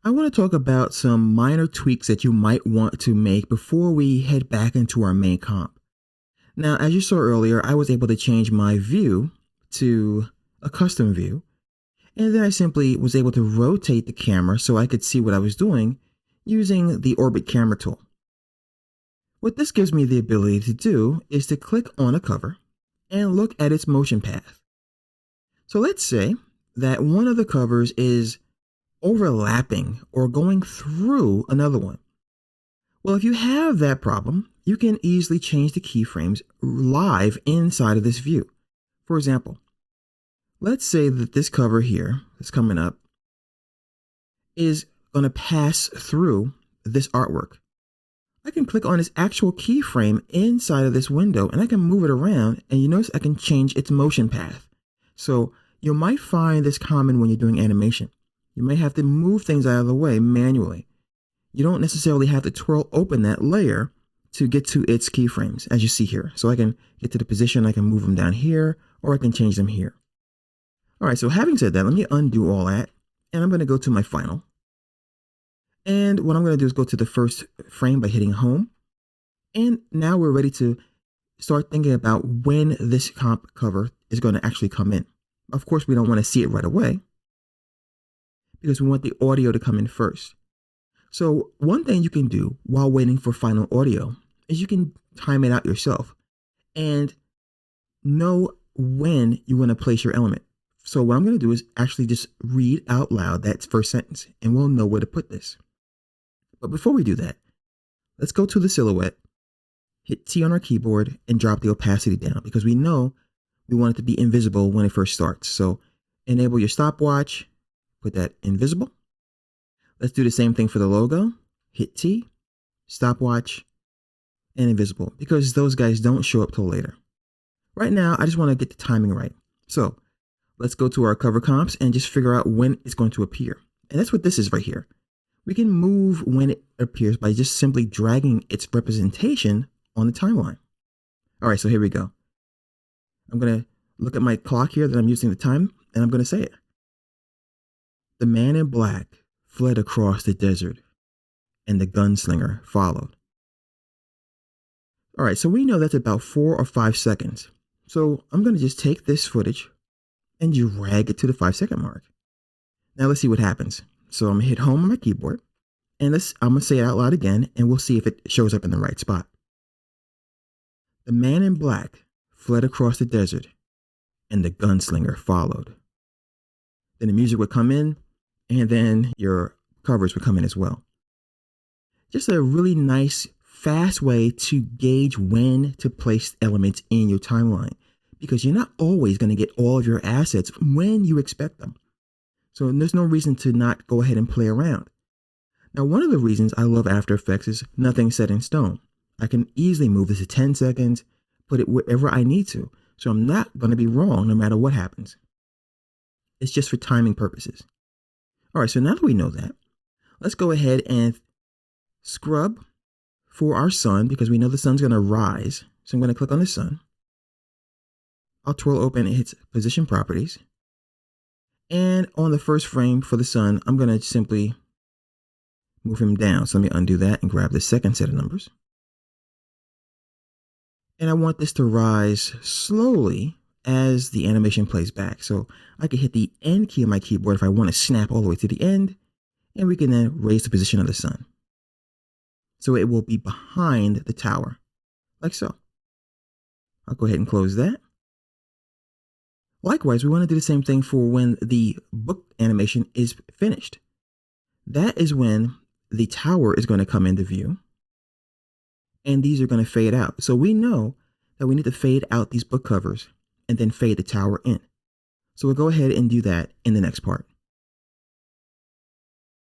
I want to talk about some minor tweaks that you might want to make before we head back into our main comp. Now, as you saw earlier, I was able to change my view to a custom view, and then I simply was able to rotate the camera so I could see what I was doing using the Orbit Camera tool. What this gives me the ability to do is to click on a cover and look at its motion path. So let's say that one of the covers is overlapping or going through another one. Well, if you have that problem, you can easily change the keyframes live inside of this view. For example, let's say that this cover here that's coming up is going to pass through this artwork. I can click on this actual keyframe inside of this window and I can move it around, and you notice I can change its motion path. So you might find this common when you're doing animation. You may have to move things out of the way manually. You don't necessarily have to twirl open that layer to get to its keyframes, as you see here. So I can get to the position, I can move them down here, or I can change them here. All right, so having said that, let me undo all that, and I'm going to go to my final. And what I'm going to do is go to the first frame by hitting home. And now we're ready to start thinking about when this comp cover is going to actually come in. Of course, we don't want to see it right away, because we want the audio to come in first. So one thing you can do while waiting for final audio is you can time it out yourself and know when you want to place your element. So what I'm going to do is actually just read out loud that first sentence, and we'll know where to put this. But before we do that, let's go to the silhouette, hit T on our keyboard, and drop the opacity down, because we know we want it to be invisible when it first starts. So enable your stopwatch, put that invisible. Let's do the same thing for the logo. Hit T, stopwatch, and invisible, because those guys don't show up till later. Right now, I just want to get the timing right. So let's go to our cover comps and just figure out when it's going to appear. And that's what this is right here. We can move when it appears by just simply dragging its representation on the timeline. All right, so here we go. I'm going to look at my clock here that I'm using the time, and I'm going to say it. The man in black fled across the desert, and the gunslinger followed. All right, so we know that's about 4 or 5 seconds. So I'm going to just take this footage and drag it to the 5-second mark. Now let's see what happens. So I'm going to hit home on my keyboard, and I'm going to say it out loud again, and we'll see if it shows up in the right spot. The man in black fled across the desert, and the gunslinger followed. Then the music would come in, and then your covers would come in as well. Just a really nice, fast way to gauge when to place elements in your timeline, because you're not always going to get all of your assets when you expect them. So there's no reason to not go ahead and play around. Now, one of the reasons I love After Effects is nothing's set in stone. I can easily move this to 10 seconds, put it wherever I need to. So I'm not going to be wrong no matter what happens. It's just for timing purposes. All right, so now that we know that, let's go ahead and scrub for our sun, because we know the sun's going to rise. So I'm going to click on the sun. I'll twirl open its position properties. And on the first frame for the sun, I'm going to simply move him down. So let me undo that and grab the second set of numbers. And I want this to rise slowly as the animation plays back. So I can hit the end key of my keyboard if I want to snap all the way to the end. And we can then raise the position of the sun. So it will be behind the tower, like so. I'll go ahead and close that. Likewise, we want to do the same thing for when the book animation is finished. That is when the tower is going to come into view, and these are going to fade out. So we know that we need to fade out these book covers and then fade the tower in. So we'll go ahead and do that in the next part.